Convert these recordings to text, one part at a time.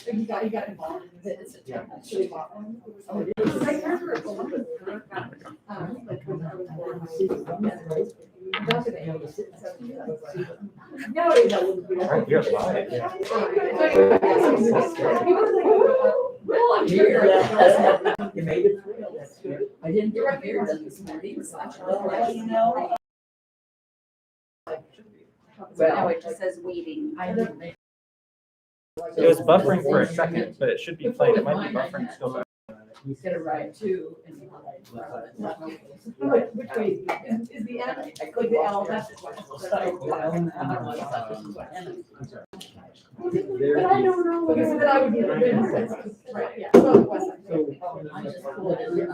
he got involved in it. Yeah. So he bought one. Oh, it is. I remember it. Like when I was born, my no, it doesn't. Right, you're live, yeah. Well, I'm here. You made it through, that's good. I didn't get my beard done this morning, so I'm trying, you know. So now it just says waiting. It was buffering for a second, but it should be playing. It might be buffering still. But He's gonna ride two and. Which way is the M, like the L, that's what. But I don't know. Because then I would be the right, yeah. So it was like, I just pulled it in.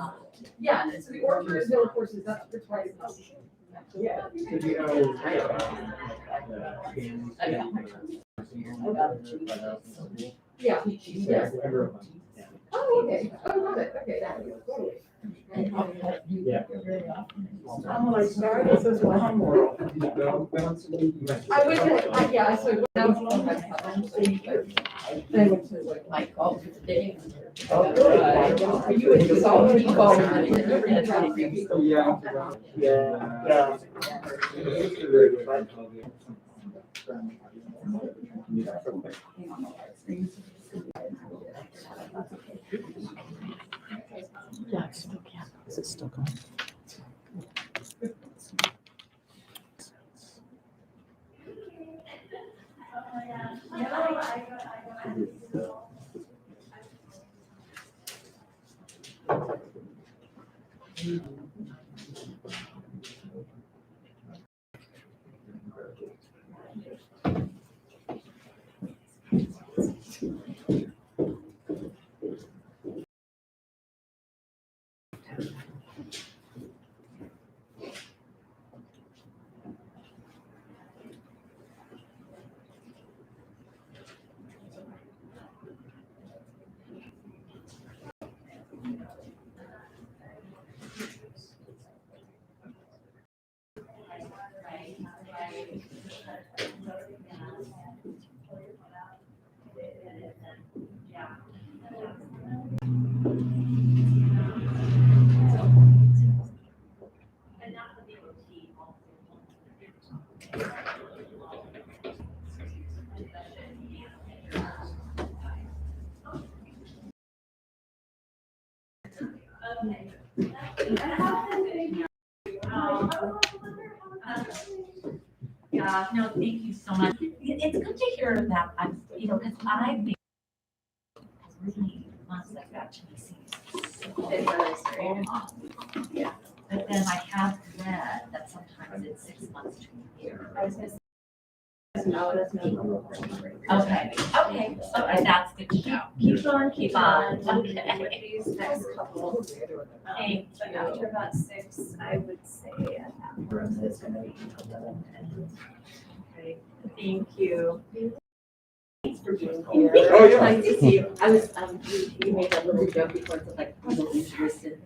Yeah, and so the Orfordville course is up to twice. Yeah. Yeah. Yes. Oh, okay. I love it. Okay. Totally. yeah. I'm like, sorry, this is one more. I went to, yeah, so when I was on my phone, I went to like golf today. Oh, good. You would just all keep going. Yeah. Is it still going? Yeah, no, thank you so much. It's good to hear that I'm, because I've been really months like that to me seems so long. Yeah, but then I have read that sometimes it's 6 months to a year. I was gonna say, no, that's not. Okay, so that's good to know. Keep on, okay. With these next couple, Thank but you. after about 6, I would say a half rose is gonna be 11. Okay, thank you. Thanks for being here. Oh, yeah. Nice to see you. I was, you made that little joke before, it's like, I'm interested.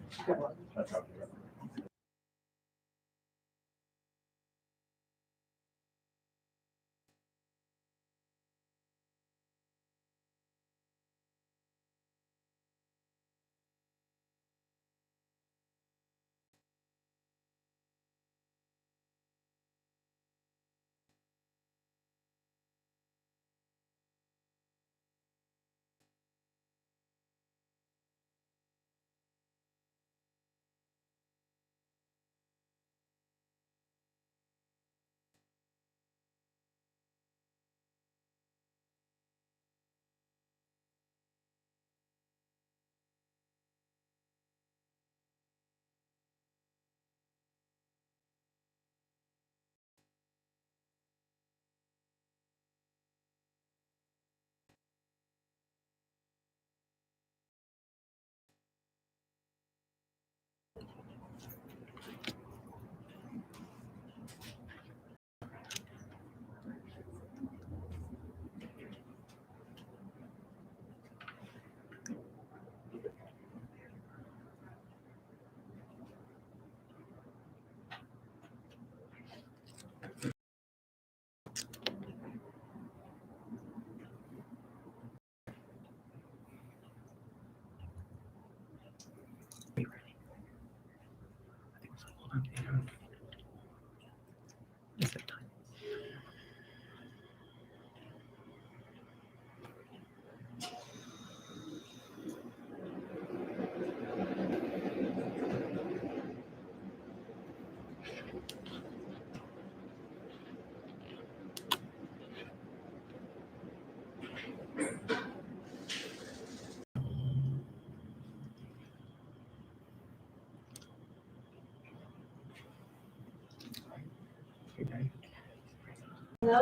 Hello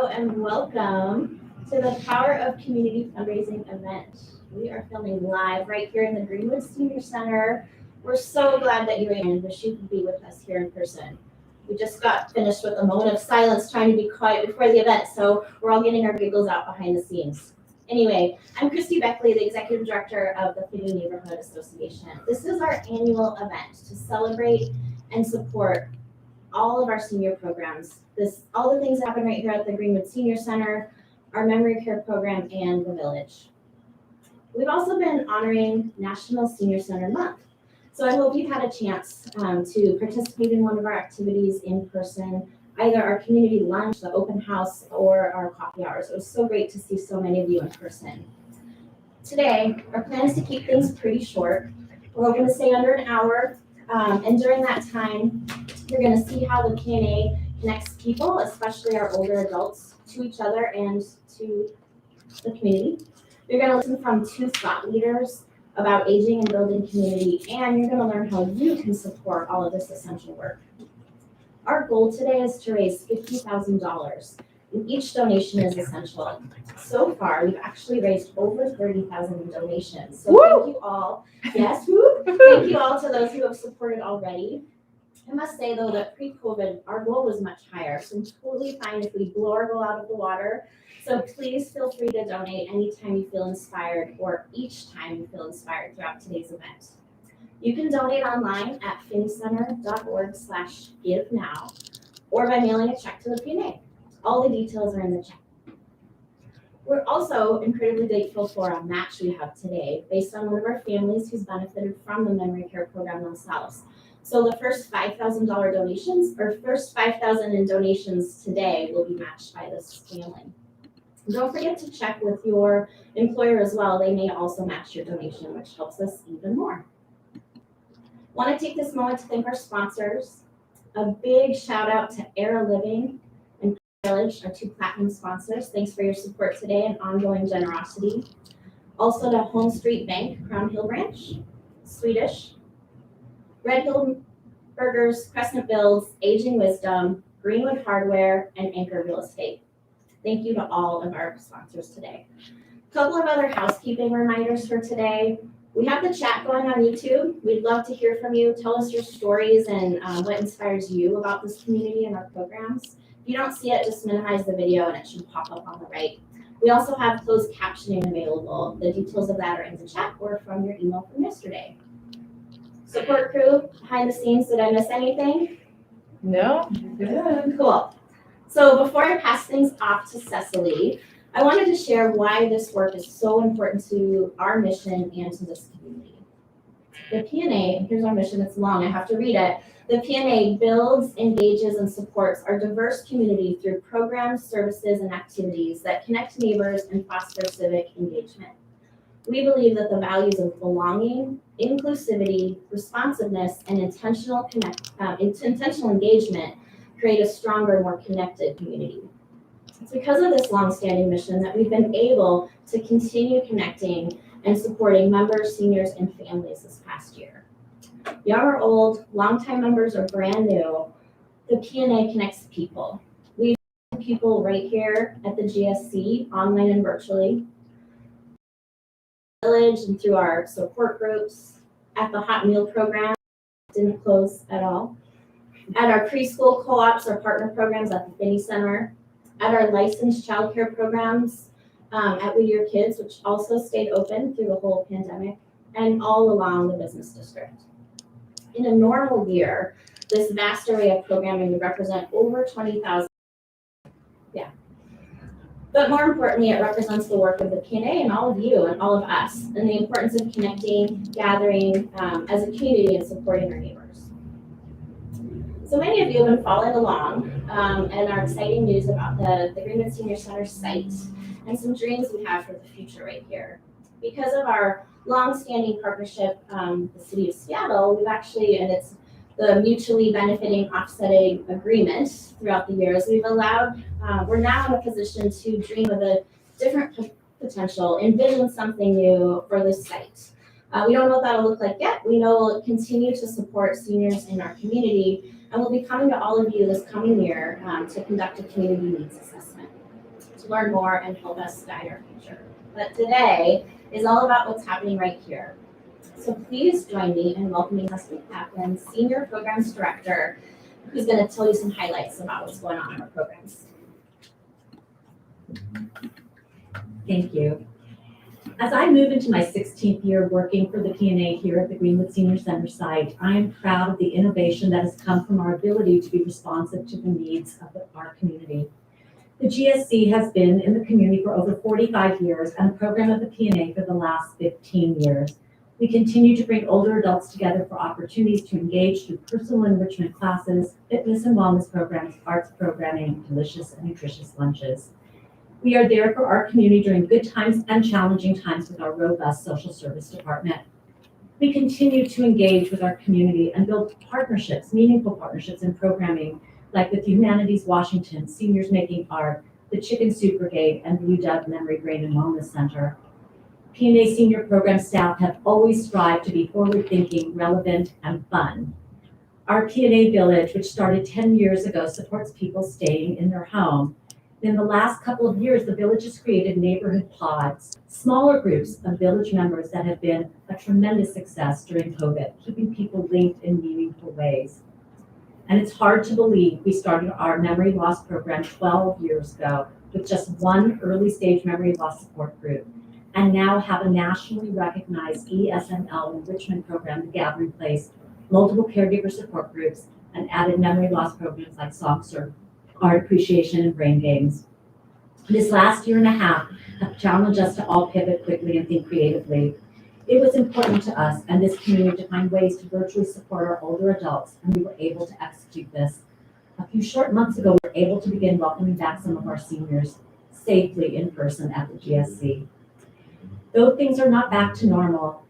and welcome to the Power of Community fundraising event. We are filming live right here in the Greenwood Senior Center. We're so glad that you and wish you could be with us here in person. We just got finished with a moment of silence trying to be quiet before the event, so we're all getting our giggles out behind the scenes. Anyway, I'm Christy Beckley, the Executive Director of the Finney Neighborhood Association. This is our annual event to celebrate and support all of our senior programs. All the things that happen right here at the Greenwood Senior Center, our memory care program, and the village. We've also been honoring National Senior Center Month. So I hope you've had a chance to participate in one of our activities in person, either our community lunch, the open house, or our coffee hours. It was so great to see so many of you in person. Today, our plan is to keep things pretty short. We're hoping to stay under an hour, and during that time, you're going to see how the P&A connects people, especially our older adults, to each other and to the community. You're going to listen from 2 thought leaders about aging and building community, and you're going to learn how you can support all of this essential work. Our goal today is to raise $50,000, and each donation is essential. So far, we've actually raised over 30,000 in donations. So thank you all. Yes, woo! Thank you all to those who have supported already. I must say though that pre-COVID, our goal was much higher, so I'm totally fine if we blow our goal out of the water. So please feel free to donate anytime you feel inspired or each time you feel inspired throughout today's event. You can donate online at finneycenter.org/give-now or by mailing a check to the P&A. All the details are in the check. We're also incredibly grateful for a match we have today based on one of our families who's benefited from the memory care program themselves. So the first $5,000 donations, or first 5,000 in donations today will be matched by this family. Don't forget to check with your employer as well. They may also match your donation, which helps us even more. Want to take this moment to thank our sponsors. A big shout out to Era Living and Village, our 2 platinum sponsors. Thanks for your support today and ongoing generosity. Also to Home Street Bank, Crown Hill Branch, Swedish, Red Hill Burgers, Crescent Builds, Aging Wisdom, Greenwood Hardware, and Anchor Real Estate. Thank you to all of our sponsors today. A couple of other housekeeping reminders for today. We have the chat going on YouTube. We'd love to hear from you. Tell us your stories and what inspires you about this community and our programs. If you don't see it, just minimize the video and it should pop up on the right. We also have closed captioning available. The details of that are in the chat or from your email from yesterday. Support crew, behind the scenes, did I miss anything? No? Good. Cool. So before I pass things off to Cecily, I wanted to share why this work is so important to our mission and to this community. The P&A, here's our mission, it's long, I have to read it. The P&A builds, engages, and supports our diverse community through programs, services, and activities that connect neighbors and foster civic engagement. We believe that the values of belonging, inclusivity, responsiveness, and intentional engagement create a stronger, more connected community. It's because of this longstanding mission that we've been able to continue connecting and supporting members, seniors, and families this past year. Young or old, longtime members or brand new, the P&A connects people. We have people right here at the GSC, online and virtually, village and through our support groups, at the hot meal program, didn't close at all, at our preschool co-ops or partner programs at the Finney Center, at our licensed childcare programs at Whittier Kids, which also stayed open through the whole pandemic, and all along the business district. In a normal year, this vast array of programming would represent over 20,000. Yeah. But more importantly, it represents the work of the P&A and all of you and all of us, and the importance of connecting, gathering as a community and supporting our neighbors. So many of you have been following along and our exciting news about the Greenwood Senior Center site and some dreams we have for the future right here. Because of our long-standing partnership with the City of Seattle, we've actually, and it's the mutually benefiting offsetting agreement throughout the years, we've allowed, we're now in a position to dream of a different potential, envision something new for this site. We don't know what that'll look like yet. We know we'll continue to support seniors in our community, and we'll be coming to all of you this coming year to conduct a community needs assessment to learn more and help us guide our future. But today is all about what's happening right here. So please join me in welcoming Leslie Kaplan, Senior Programs Director, who's going to tell you some highlights about what's going on in our programs. Thank you. As I move into my 16th year working for the P&A here at the Greenwood Senior Center site, I am proud of the innovation that has come from our ability to be responsive to the needs of our community. The GSC has been in the community for over 45 years and a program of the P&A for the last 15 years. We continue to bring older adults together for opportunities to engage through personal enrichment classes, fitness and wellness programs, arts programming, delicious and nutritious lunches. We are there for our community during good times and challenging times with our robust social service department. We continue to engage with our community and build partnerships, meaningful partnerships in programming, like with Humanities Washington, Seniors Making Art, the Chicken Soup Brigade, and Blue Dove Memory Brain and Wellness Center. P&A senior program staff have always strived to be forward-thinking, relevant, and fun. Our P&A Village, which started 10 years ago, supports people staying in their home. In the last couple of years, the village has created neighborhood pods, smaller groups of village members that have been a tremendous success during COVID, keeping people linked in meaningful ways. And it's hard to believe we started our memory loss program 12 years ago with just one early stage memory loss support group, and now have a nationally recognized ESML enrichment program, The Gathering Place, multiple caregiver support groups, and added memory loss programs like Song Serve, Art Appreciation, and Brain Games. This last year and a half have challenged us to all pivot quickly and think creatively. It was important to us and this community to find ways to virtually support our older adults, and we were able to execute this. A few short months ago, we were able to begin welcoming back some of our seniors safely in person at the GSC. Though things are not back to normal,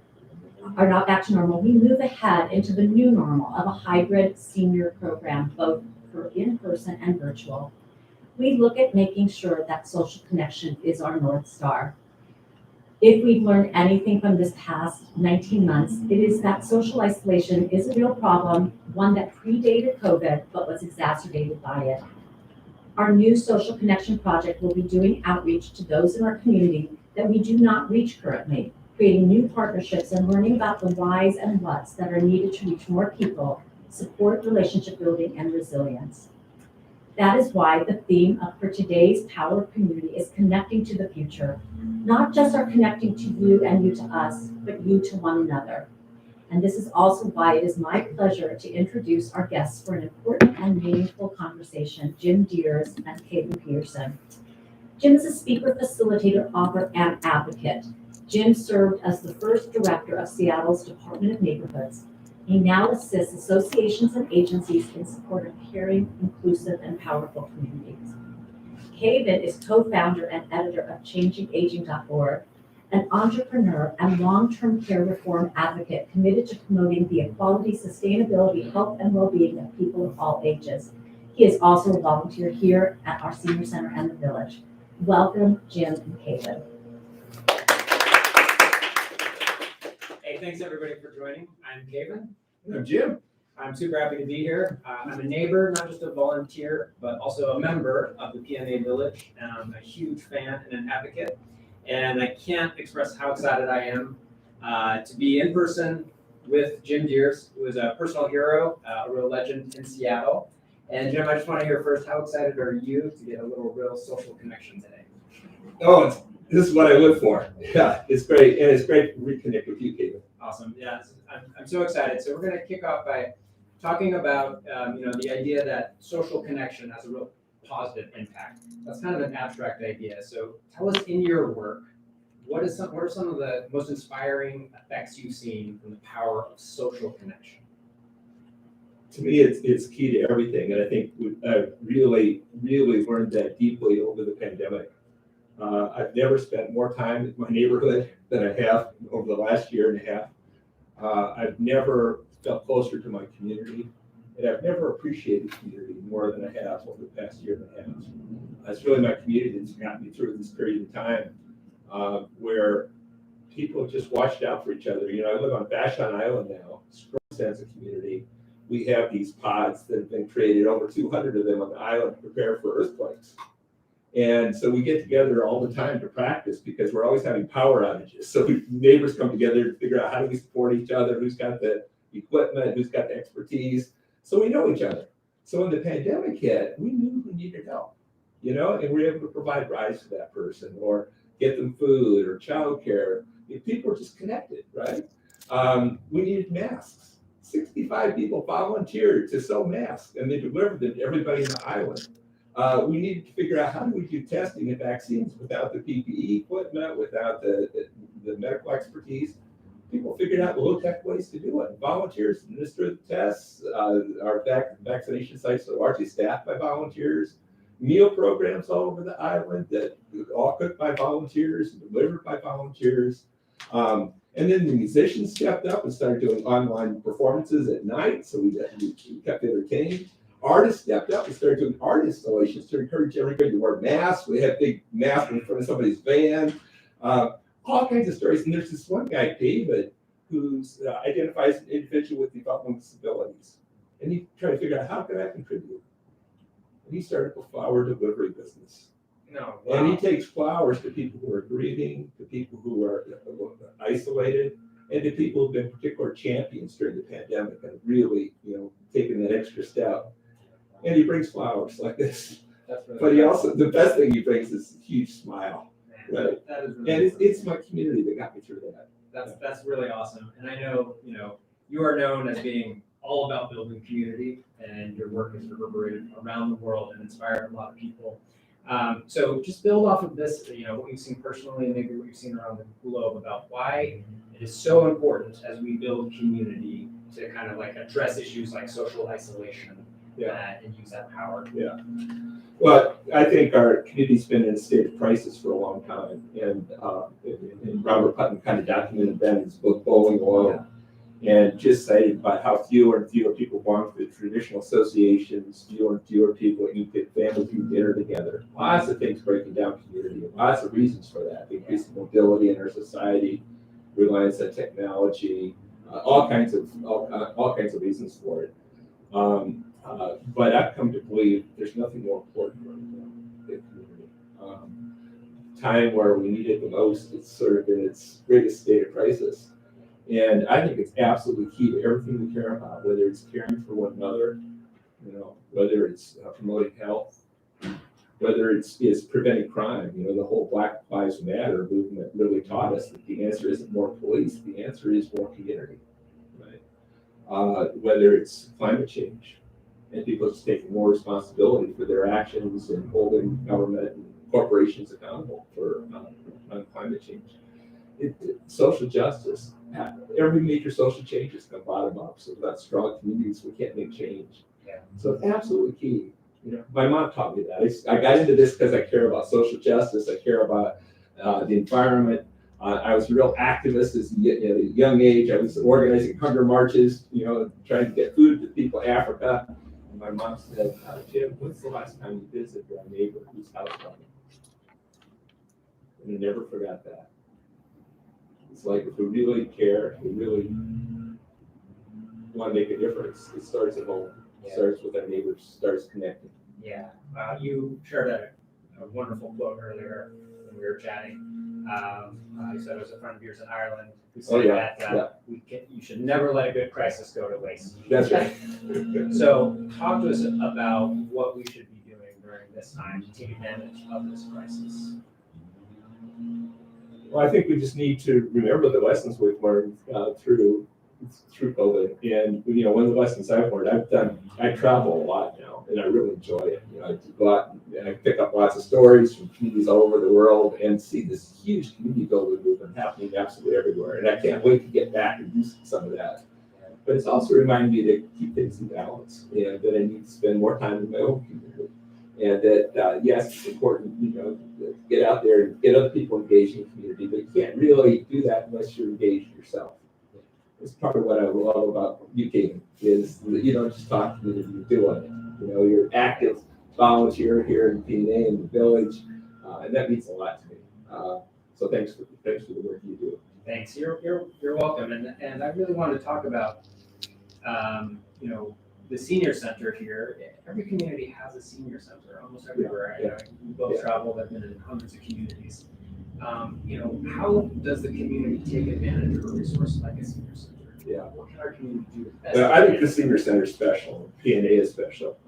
we move ahead into the new normal of a hybrid senior program, both for in-person and virtual. We look at making sure that social connection is our North Star. If we've learned anything from this past 19 months, it is that social isolation is a real problem, one that predated COVID, but was exacerbated by it. Our new social connection project will be doing outreach to those in our community that we do not reach currently, creating new partnerships and learning about the whys and whats that are needed to reach more people, support relationship building and resilience. That is why the theme for today's Power of Community is connecting to the future, not just our connecting to you and you to us, but you to one another. And this is also why it is my pleasure to introduce our guests for an important and meaningful conversation, Jim Diers and Kavan Peterson. Jim is a speaker, facilitator, author, and advocate. Jim served as the first director of Seattle's Department of Neighborhoods. He now assists associations and agencies in support of caring, inclusive, and powerful communities. Kavan is co-founder and editor of ChangingAging.org, an entrepreneur and long-term care reform advocate committed to promoting the equality, sustainability, health, and well-being of people of all ages. He is also a volunteer here at our senior center and the village. Welcome, Jim and Kavan. Hey, thanks everybody for joining. I'm Kavan. I'm Jim. I'm super happy to be here. I'm a neighbor, not just a volunteer, but also a member of the P&A Village. I'm a huge fan and an advocate. And I can't express how excited I am to be in person with Jim Diers, who is a personal hero, a real legend in Seattle. And Jim, I just want to hear first, how excited are you to get a little real social connection today? Oh, this is what I live for. Yeah, it's great. And it's great to reconnect with you, Kavan. Awesome. Yeah, I'm so excited. So we're going to kick off by talking about the idea that social connection has a real positive impact. That's kind of an abstract idea. So tell us, in your work, what are some of the most inspiring effects you've seen from the power of social connection? To me, it's key to everything. And I think I've really learned that deeply over the pandemic. I've never spent more time in my neighborhood than I have over the last year and a half. I've never felt closer to my community, and I've never appreciated community more than I have over the past year and a half. It's really my community that's gotten me through this period of time. where people just watched out for each other. You know, I live on Vashon Island now, strong sense of community. We have these pods that have been created, over 200 of them on the island, to prepare for earthquakes. And so we get together all the time to practice because we're always having power outages. So neighbors come together to figure out how do we support each other, who's got the equipment, who's got the expertise. So we know each other. So when the pandemic hit, we knew who needed help, you know, and we were able to provide rides to that person or get them food or childcare. People were just connected, right? We needed masks. 65 people volunteered to sew masks, and they delivered them to everybody in the island. We needed to figure out how do we do testing and vaccines without the PPE equipment, without the medical expertise. People figured out low-tech ways to do it. Volunteers administer the tests. Our vaccination sites are largely staffed by volunteers. Meal programs all over the island that all cooked by volunteers, delivered by volunteers. And then the musicians stepped up and started doing online performances at night, so we kept entertained. Artists stepped up and started doing art installations to encourage everybody to wear masks. We had big masks in front of somebody's van. All kinds of stories. And there's this one guy, David, who identifies an individual with developmental disabilities. And he tried to figure out, how can I contribute? And he started a flower delivery business. No, And he wow. takes flowers to people who are grieving, to people who are isolated, and to people who've been particular champions during the pandemic and really, you know, taken that extra step. And he brings flowers like this. That's really But he cool. also, the best thing he brings is a huge smile. Right. That is really And cool. it's my community that got me through that. That's really awesome. And I know, you are known as being all about building community, and your work has reverberated around the world and inspired a lot of people. So just build off of this, what you've seen personally and maybe what you've seen around the globe about why it is so important as we build community to kind of like address issues like social isolation and use that power. Yeah. Well, I think our community's been in a state of crisis for a long time. And Robert Putnam kind of documented that in his book, Bowling Alone. And just cited about how fewer and fewer people belong to the traditional associations, fewer and fewer people eat families eat dinner together. Lots of things breaking down community, lots of reasons for that. Increased mobility in our society, reliance on technology, all kinds of reasons for it. But I've come to believe there's nothing more important right now than community. Time where we need it the most, it's sort of in its greatest state of crisis. And I think it's absolutely key to everything we care about, whether it's caring for one another, whether it's promoting health, whether it's preventing crime. The whole Black Lives Matter movement really taught us that the answer isn't more police, the answer is more community, right? Whether it's climate change and people just taking more responsibility for their actions and holding government and corporations accountable for on climate change. Social justice. Every major social change has come bottom up. So without strong communities, we can't make change. Yeah. So it's absolutely key. My mom taught me that. I got into this because I care about social justice. I care about the environment. I was a real activist at a young age. I was organizing hunger marches, trying to get food to people in Africa. And my mom said, Jim, when's the last time you visited your neighbor whose house burned? And I never forgot that. It's like if we really care, if we really want to make a difference, it starts at home. It starts with our neighbors, starts connecting. Yeah. You shared a wonderful quote earlier when we were chatting. You said it was a friend of yours in Ireland who said that you should never let a good crisis go to waste. That's right. So talk to us about what we should be doing during this time to take advantage of this crisis. Well, I think we just need to remember the lessons we've learned through COVID. And one of the lessons I've learned, I travel a lot now, and I really enjoy it. I go out and I pick up lots of stories from communities all over the world and see this huge community building movement happening absolutely everywhere. And I can't wait to get back and do some of that. But it's also reminded me to keep things in balance, and that I need to spend more time in my own community. And that, yes, it's important, to get out there and get other people engaged in the community, but you can't really do that unless you're engaged yourself. It's part of what I love about UK is that you don't just talk community, you're doing it. You're active volunteer here in PNA in the village, and that means a lot to me. So thanks for the work you do. Thanks. You're welcome. And I really wanted to talk about, the senior center here. Every community has a senior center, almost everywhere. Yeah. We both traveled. I've been in hundreds of communities. How does the community take advantage of a resource like a senior center? Yeah. What can our community do? Best I think the senior center is special. PNA is special.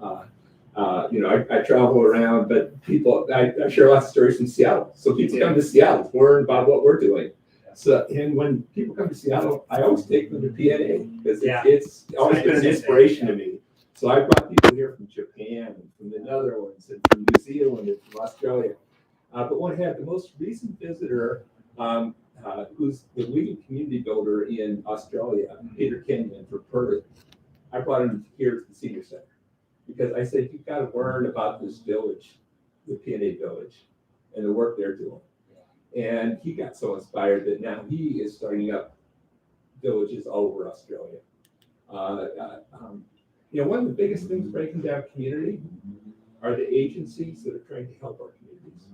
I travel around, but I share lots of stories from Seattle. So people come to Seattle to learn about what we're doing. So, and when people come to Seattle, I always take them to PNA because it's always been an inspiration to me. So I brought people here from Japan, and from the Netherlands, and from New Zealand, and from Australia. But when I had the most recent visitor, who's the leading community builder in Australia, Peter Kenyon from Perth, I brought him here to the senior center because I said, you've got to learn about this village, the PNA village, and the work they're doing. And he got so inspired that now he is starting up villages all over Australia. One of the biggest things breaking down community are the agencies that are trying to help our communities.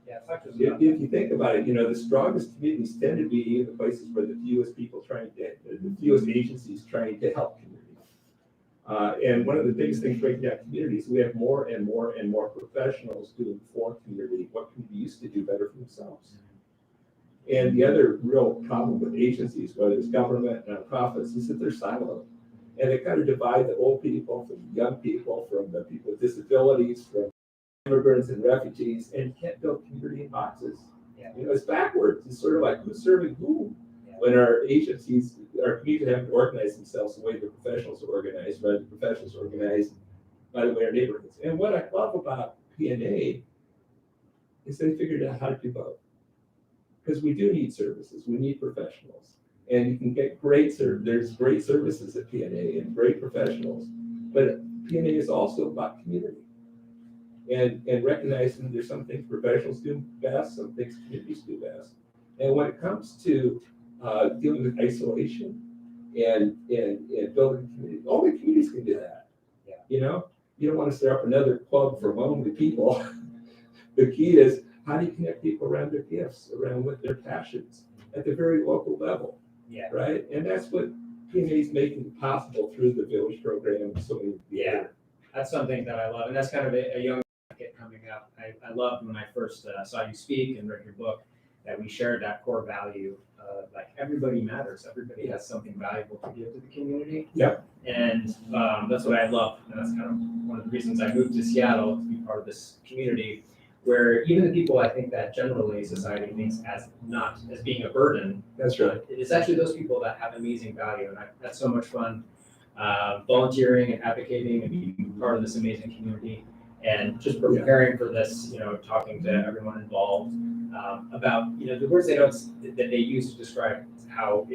Yeah, it's not just If you think about it, the strongest communities tend to be the places where the fewest agencies trying to help communities. And one of the biggest things breaking down communities, we have more and more and more professionals doing for community what community used to do better for themselves. And the other real problem with agencies, whether it's government, nonprofits, is that they're siloed. And they kind of divide the old people from the young people, from the people with disabilities, from immigrants and refugees, and you can't build community in boxes. Yeah. It's backwards. It's sort of like who's serving whom. When our communities have to organize themselves the way the professionals are organized, rather than the professionals are organized by the way our neighborhoods. And what I love about PNA is they figured out how to do both. Because we do need services, we need professionals. And you can get there's great services at PNA and great professionals, but PNA is also about community. And recognizing there's some things professionals do best, some things communities do best. And when it comes to dealing with isolation and building community, only communities can do that. Yeah. You don't want to start up another club for lonely people. The key is, how do you connect people around their gifts, around what their passions at the very local level? Yeah. Right? And that's what PNA is making possible through the Village program. So that's something that I love. And that's kind of a young advocate coming up. I loved when I first saw you speak and read your book, that we shared that core value. Like everybody matters. Everybody has something valuable to give to the community. Yeah. And that's what I love. And that's kind of one of the reasons I moved to Seattle, to be part of this community, where even the people I think that generally society thinks as being a burden. That's right. It is actually those people that have amazing value. And I had so much fun volunteering and advocating and being part of this amazing community. And just preparing for this, talking to everyone involved about, the words that they use to describe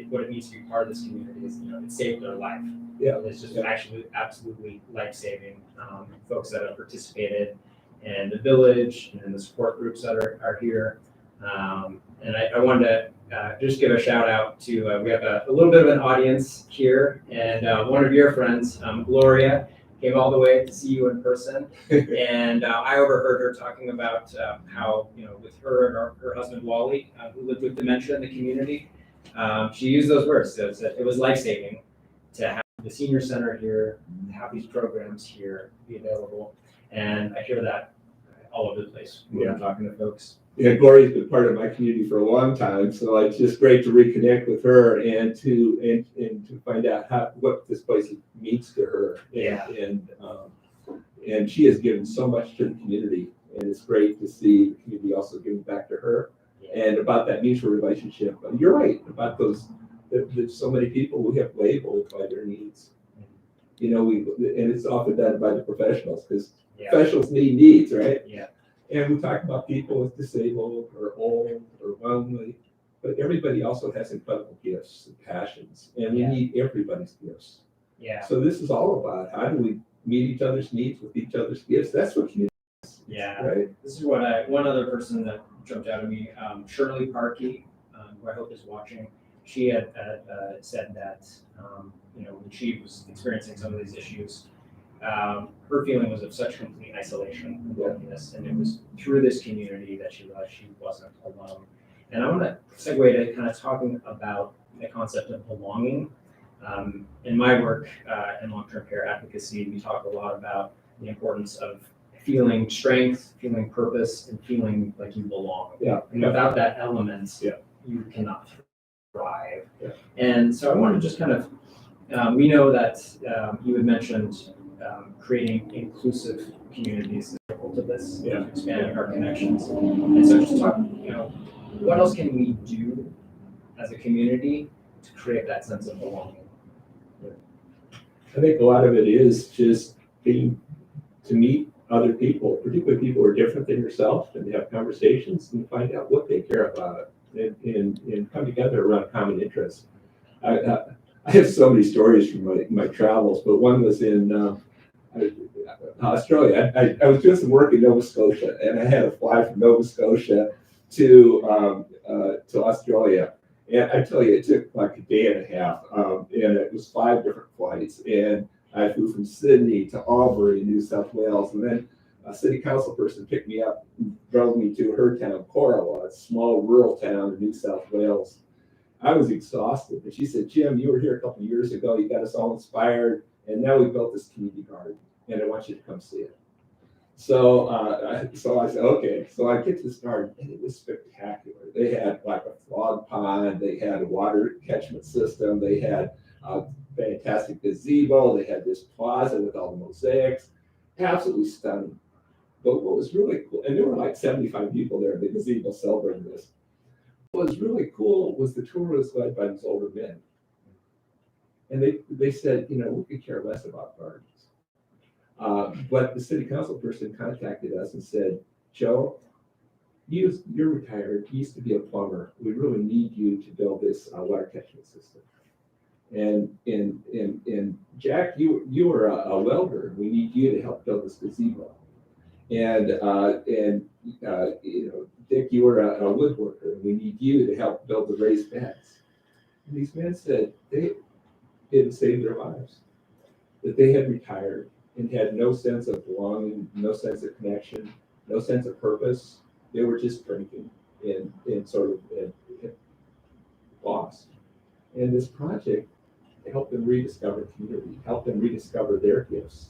what it means to be part of this community is, it saved their life. Yeah. It's just actually absolutely life-saving. Folks that have participated in the village and in the support groups that are here. And I wanted to just give a shout out to, we have a little bit of an audience here, and one of your friends, Gloria, came all the way to see you in person. And I overheard her talking about how, with her and her husband Wally, who lived with dementia in the community, she used those words. So it was life-saving to have the senior center here, to have these programs here be available. And I hear that all over the place when I'm talking to folks. Yeah, Gloria's been part of my community for a long time, so it's just great to reconnect with her and to find out what this place means to her. And she has given so much to the community, and it's great to see the community also giving back to her. And about that mutual relationship. You're right about those. There's so many people we have labeled by their needs. And it's often done by the professionals because professionals need needs, right? Yeah. And we talk about people as disabled or old or lonely, but everybody also has incredible gifts and passions, and we need everybody's gifts. Yeah. So this is all about how do we meet each other's needs with each other's gifts. That's what community is. Yeah. Right. This is what one other person that jumped out at me, Shirley Parkey, who I hope is watching. She had said that when she was experiencing some of these issues, her feeling was of such complete isolation and loneliness, and it was through this community that she realized she wasn't alone. And I want to segue to kind of talking about the concept of belonging. In my work in long-term care advocacy, we talk a lot about the importance of feeling strength, feeling purpose, and feeling like you belong. Yeah. And without that element, Yeah. you cannot thrive. Yeah. And so I want to just kind of, we know that you had mentioned creating inclusive communities is critical to this, Yeah. expanding our connections. And so just talk, what else can we do as a community to create that sense of belonging? I think a lot of it is just being to meet other people, particularly people who are different than yourself, and have conversations and find out what they care about and come together around common interests. I have so many stories from my travels, but one was in Australia. I was doing some work in Nova Scotia, and I had to fly from Nova Scotia to Australia. And I tell you, it took like a day and a half, and it was 5 different flights. And I flew from Sydney to Albury, New South Wales, and then a city council person picked me up and drove me to her town, Corowa, a small rural town in New South Wales. I was exhausted, but she said, "Jim, you were here a couple of years ago. You got us all inspired, and now we built this community garden, and I want you to come see it." So I said, okay. So I get to this garden, and it was spectacular. They had like a frog pond. They had a water catchment system. They had a fantastic gazebo. They had this plaza with all the mosaics. Absolutely stunning. But what was really cool, and there were like 75 people there in the gazebo celebrating this. What was really cool was the tour was led by these older men. And they said, we could care less about gardens. But the city council person contacted us and said, "Joe, you're retired. You used to be a plumber. We really need you to build this water catchment system. And Jack, you were a welder. We need you to help build this gazebo. And Dick, you were a woodworker. We need you to help build the raised beds." And these men said it had saved their lives, that they had retired and had no sense of belonging, no sense of connection, no sense of purpose. They were just drinking and sort of lost. And this project helped them rediscover community, helped them rediscover their gifts.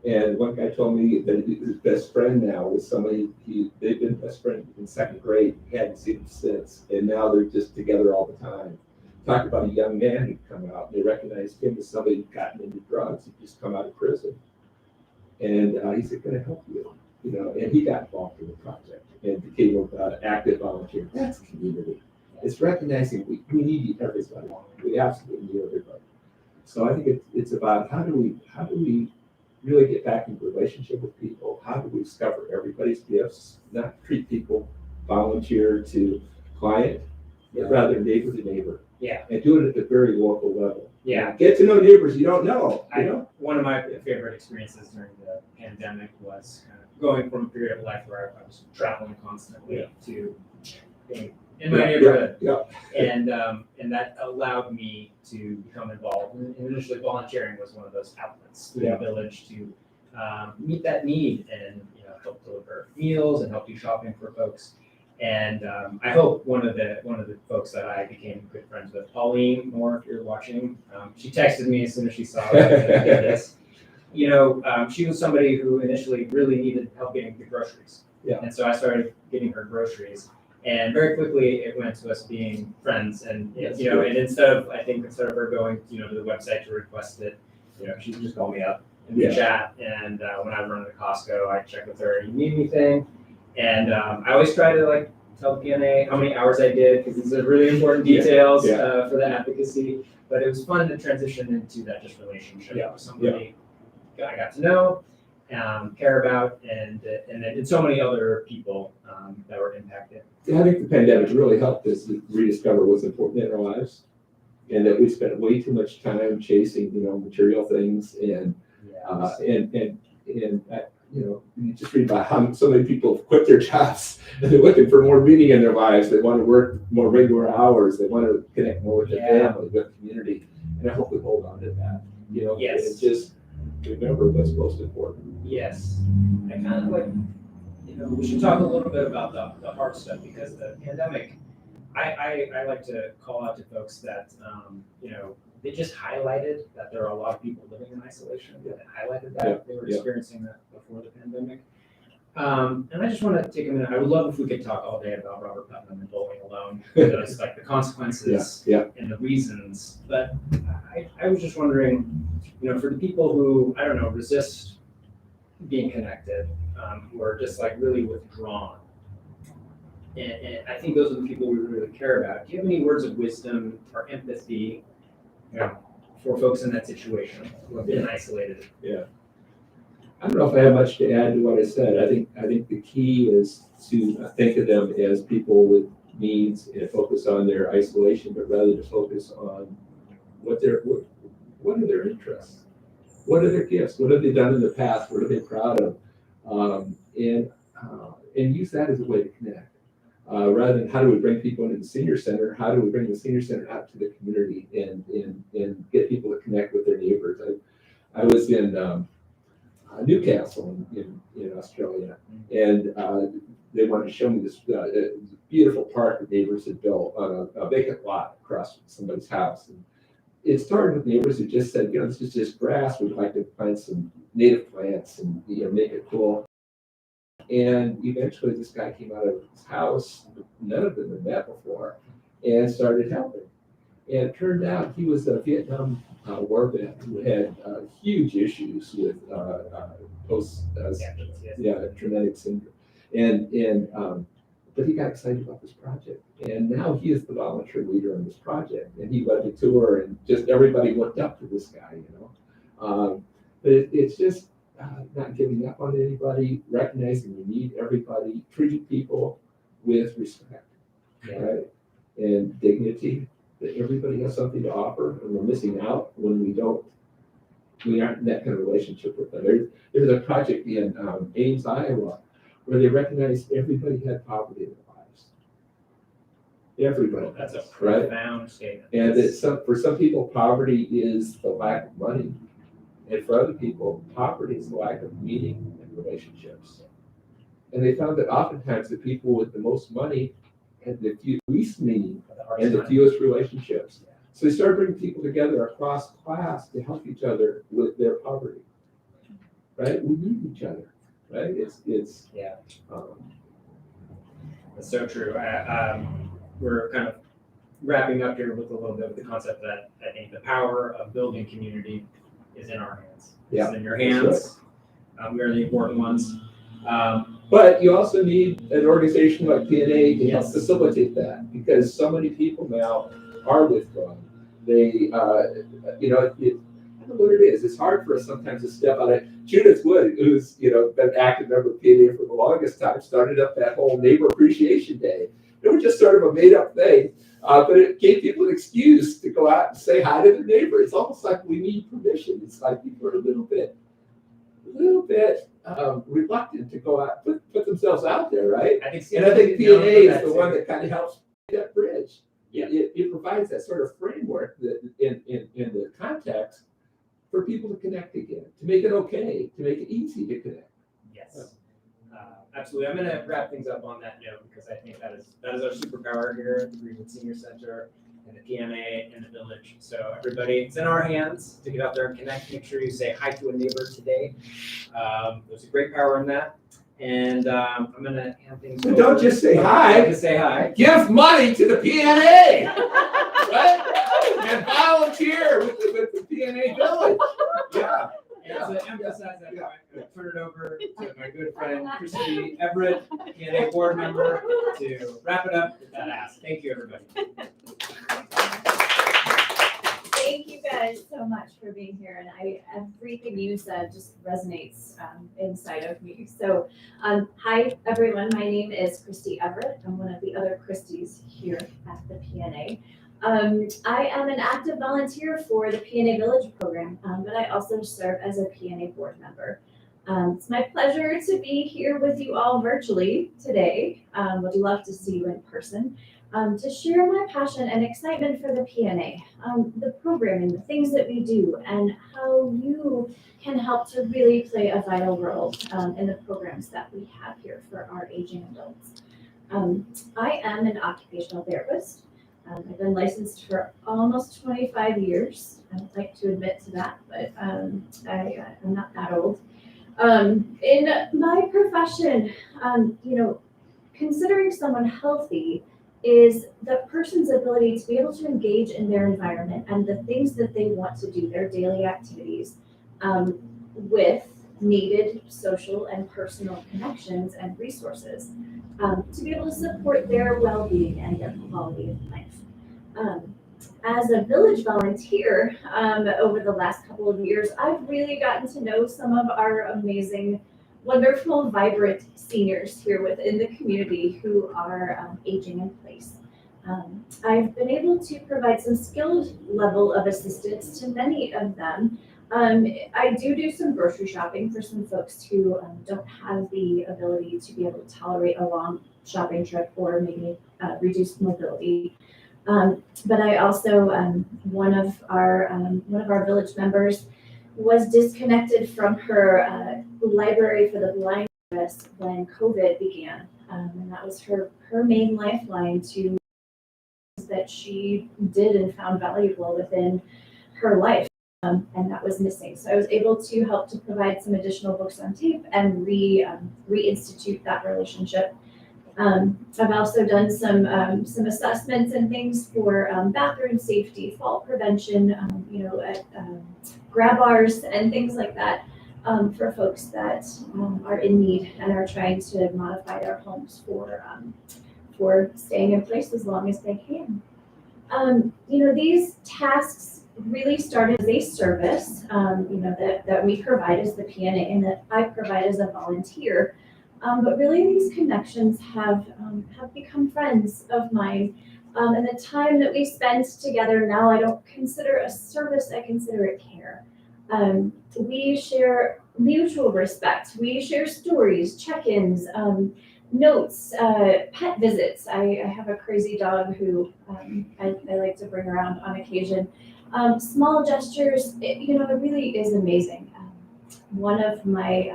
And one guy told me that his best friend now was somebody, they've been best friends in 2nd grade, hadn't seen him since, and now they're just together all the time. Talked about a young man who'd come out, they recognized him as somebody who'd gotten into drugs, he'd just come out of prison. And he said, "Can I help you?" And he got involved in the project and became an active volunteer. That's community. It's recognizing we need everybody. We absolutely need everybody. So I think it's about how do we really get back into relationship with people? How do we discover everybody's gifts? Not treat people volunteer to client, but rather neighbor to neighbor. Yeah. And do it at the very local level. Yeah. Get to know neighbors you don't know. One of my favorite experiences during the pandemic was kind of going from a period of life where I was traveling constantly to being in my neighborhood. Yeah. And that allowed me to become involved. And initially volunteering was one of those outlets through the village to meet that need and help deliver meals and help do shopping for folks. And I hope one of the folks that I became good friends with, Pauline Moore, if you're watching, she texted me as soon as she saw that I did this. She was somebody who initially really needed help getting the groceries. Yeah. And so I started getting her groceries. And very quickly it went to us being friends. And and instead of her going to the website to request it, she would just call me up and we chat. And when I run to Costco, I check with her, "You need anything?" And I always try to tell PNA how many hours I did, because these are really important details for the advocacy. But it was fun to transition into that just relationship with somebody I got to know, care about, and so many other people that were impacted. Yeah, I think the pandemic really helped us rediscover what's important in our lives, and that we spent way too much time chasing material things and you just read about how so many people have quit their jobs and they're looking for more meaning in their lives. They want to work more regular hours. They want to connect more with their family, with community. And I hope we hold on to that. And just remember what's most important. Yes. I kind of we should talk a little bit about the hard stuff, because the pandemic I like to call out to folks that, they just highlighted that there are a lot of people living in isolation. They highlighted that they were experiencing that before the pandemic. And I just want to take a minute. I would love if we could talk all day about Robert Putnam and voting alone, because like the consequences and the reasons. But I was just wondering, for the people who, I don't know, resist being connected, who are just like really withdrawn. And I think those are the people we really care about. Do you have any words of wisdom or empathy, for folks in that situation who have been isolated? Yeah. I don't know if I have much to add to what I said. I think the key is to think of them as people with needs and focus on their isolation, but rather to focus on what are their interests, what are their gifts, what have they done in the past, what are they proud of, and use that as a way to connect. Rather than how do we bring people into the senior center, how do we bring the senior center out to the community and get people to connect with their neighbors. I was in Newcastle in Australia, and they wanted to show me this beautiful park that neighbors had built on a vacant lot across somebody's house. And it started with neighbors who just said, this is just grass. We'd like to plant some native plants and make it cool. And eventually this guy came out of his house, none of them had met before, and started helping. And it turned out he was a Vietnam War vet who had huge issues with traumatic syndrome. And but he got excited about this project. And now he is the volunteer leader on this project. And he led the tour, and just everybody looked up to this guy, But it's just not giving up on anybody, recognizing we need everybody, treating people with respect, right? And dignity, that everybody has something to offer, and we're missing out when we aren't in that kind of relationship with them. There's a project in Ames, Iowa, where they recognized everybody had poverty in their lives. Everybody. That's a profound statement. And for some people, poverty is the lack of money. And for other people, poverty is the lack of meaning in relationships. And they found that oftentimes the people with the most money had the least meaning and the fewest relationships. So they started bringing people together across class to help each other with their poverty. Right? We need each other. Right? It's That's so true. We're kind of wrapping up here with a little bit of the concept that I think the power of building community is in our hands. It's in your hands. We are the important ones. But you also need an organization like PNA to help facilitate that, because so many people now are withdrawn. They, I don't know what it is. It's hard for us sometimes to step on it. Judith Wood, who's been an active member of PNA for the longest time, started up that whole Neighbor Appreciation Day. It was just sort of a made-up thing. But it gave people an excuse to go out and say hi to their neighbor. It's almost like we need permission. It's like people are a little bit reluctant to go out, put themselves out there, right? I think PNA is the one that kind of helps that bridge. Yeah, it provides that sort of framework that in the context for people to connect again, to make it okay, to make it easy to connect. Yes. Absolutely. I'm going to wrap things up on that note, because I think that is our superpower here at the Greenwood Senior Center and the PNA and the village. So everybody, it's in our hands to get out there and connect. Make sure you say hi to a neighbor today. There's a great power in that. And I'm going to hand things over. Don't just say hi. Just say hi. Give money to the PNA, right? And volunteer with the PNA village. Yeah. And to emphasize that, I'm going to turn it over to my good friend, Christy Everett, PNA board member, to wrap it up with that ask. Thank you, everybody. Thank you guys so much for being here, and everything you said just resonates inside of me. So, hi everyone, my name is Christy Everett. I'm one of the other Christies here at the PNA. I am an active volunteer for the PNA Village program, but I also serve as a PNA board member. It's my pleasure to be here with you all virtually today. Would love to see you in person. To share my passion and excitement for the PNA, the programming, the things that we do, and how you can help to really play a vital role in the programs that we have here for our aging adults. I am an occupational therapist. I've been licensed for almost 25 years. I don't like to admit to that, but I'm not that old. In my profession, considering someone healthy is the person's ability to be able to engage in their environment and the things that they want to do, their daily activities, with needed social and personal connections and resources, to be able to support their well-being and their quality of life. As a village volunteer, over the last couple of years, I've really gotten to know some of our amazing, wonderful, vibrant seniors here within the community who are aging in place. I've been able to provide some skilled level of assistance to many of them. I do some grocery shopping for some folks who don't have the ability to be able to tolerate a long shopping trip or maybe reduced mobility. But I also, one of our village members was disconnected from her library for the blind service when COVID began. And that was her main lifeline to that she did and found valuable within her life. And that was missing. So I was able to help to provide some additional books on tape and reinstitute that relationship. I've also done some assessments and things for bathroom safety, fall prevention, grab bars and things like that, for folks that are in need and are trying to modify their homes for staying in place as long as they can. These tasks really started as a service, that we provide as the PNA and that I provide as a volunteer. But really these connections have become friends of mine. And the time that we spend together now, I don't consider a service, I consider it care. We share mutual respect. We share stories, check-ins, notes, pet visits. I have a crazy dog who I like to bring around on occasion. Small gestures, it really is amazing. One of my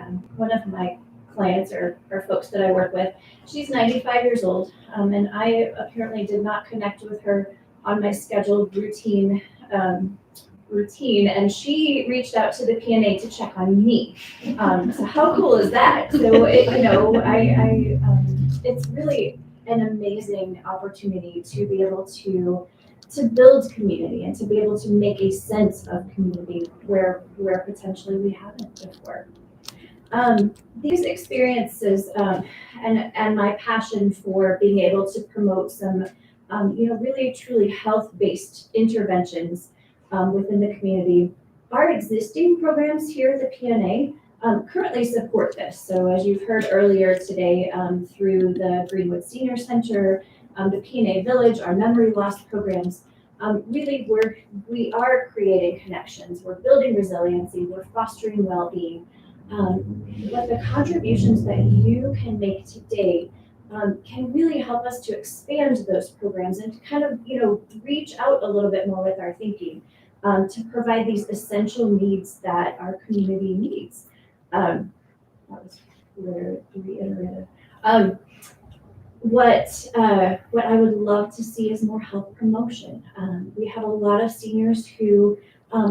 clients or folks that I work with, she's 95 years old, and I apparently did not connect with her on my scheduled routine, and she reached out to the PNA to check on me. So how cool is that? So it's really an amazing opportunity to be able to build community and to be able to make a sense of community where potentially we haven't before. These experiences and my passion for being able to promote some really truly health-based interventions within the community. Our existing programs here at the PNA currently support this. So as you've heard earlier today, through the Greenwood Senior Center, the PNA Village, our memory loss programs, really we are creating connections. We're building resiliency. We're fostering well-being. But the contributions that you can make today can really help us to expand those programs and to kind of, reach out a little bit more with our thinking, to provide these essential needs that our community needs. That was reiterative. What I would love to see is more health promotion. We have a lot of seniors who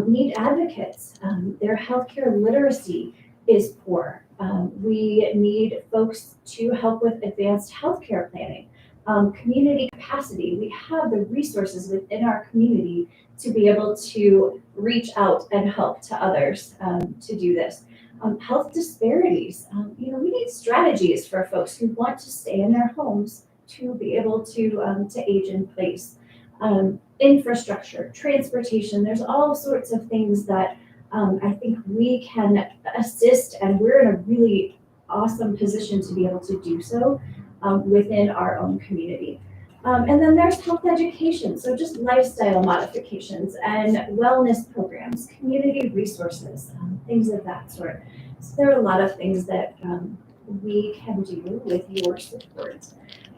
need advocates. Their healthcare literacy is poor. We need folks to help with advanced healthcare planning, community capacity. We have the resources within our community to be able to reach out and help to others to do this. Health disparities. We need strategies for folks who want to stay in their homes to be able to age in place. Infrastructure, transportation. There's all sorts of things that I think we can assist, and we're in a really awesome position to be able to do so within our own community. And then there's health education, so just lifestyle modifications and wellness programs, community resources, things of that sort. So there are a lot of things that we can do with your support.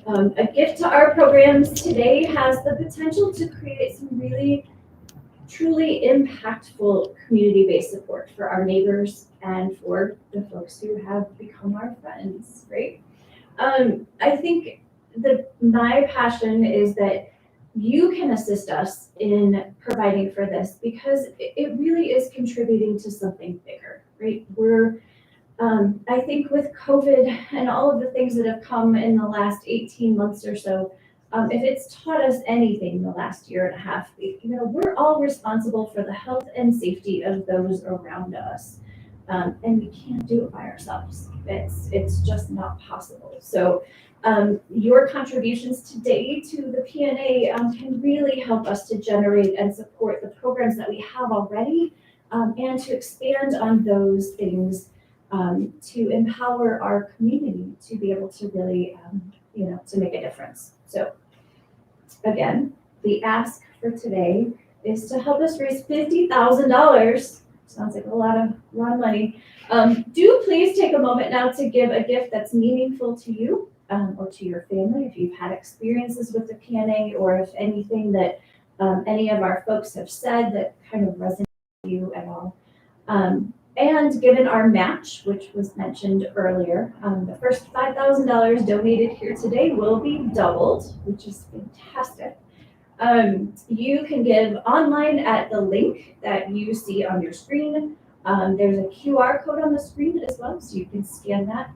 A gift to our programs today has the potential to create some really truly impactful community-based support for our neighbors and for the folks who have become our friends, right? I think my passion is that you can assist us in providing for this because it really is contributing to something bigger, right? I think with COVID and all of the things that have come in the last 18 months or so, if it's taught us anything in the last year and a half, we're all responsible for the health and safety of those around us. And we can't do it by ourselves. It's just not possible. So your contributions today to the PNA can really help us to generate and support the programs that we have already and to expand on those things to empower our community to be able to really, to make a difference. So again, the ask for today is to help us raise $50,000. Sounds like a lot of money. Do please take a moment now to give a gift that's meaningful to you or to your family if you've had experiences with the PNA or if anything that any of our folks have said that kind of resonates with you at all. And given our match, which was mentioned earlier, the first $5,000 donated here today will be doubled, which is fantastic. You can give online at the link that you see on your screen. There's a QR code on the screen as well, so you can scan that.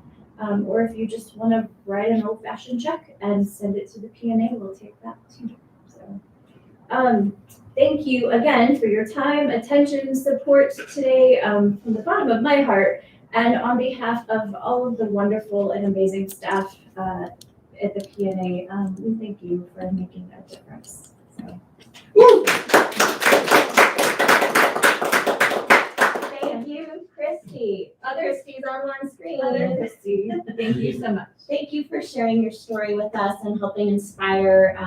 Or if you just want to write an old-fashioned check and send it to the PNA, we'll take that too. So, thank you again for your time, attention, support today from the bottom of my heart. And on behalf of all of the wonderful and amazing staff at the PNA, we thank you for making a difference. So. Thank you, Christy. Other Christy's on one screen. Other Christy, thank you so much. Thank you for sharing your story with us and helping inspire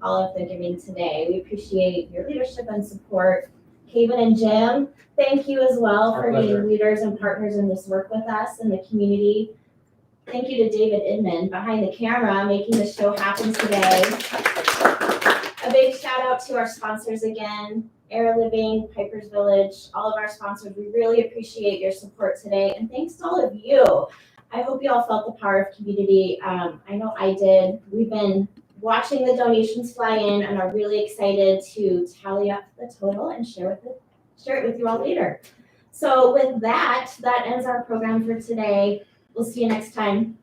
all of the giving today. We appreciate your leadership and support. Kavan and Jim, thank you as well for being leaders and partners in this work with us in the community. Thank you to David Inman behind the camera, making this show happen today. A big shout out to our sponsors again, Air Living, Piper's Village, all of our sponsors. We really appreciate your support today. And thanks to all of you. I hope you all felt the power of community. I know I did. We've been watching the donations fly in and are really excited to tally up the total and share it with you all later. So with that ends our program for today. We'll see you next time.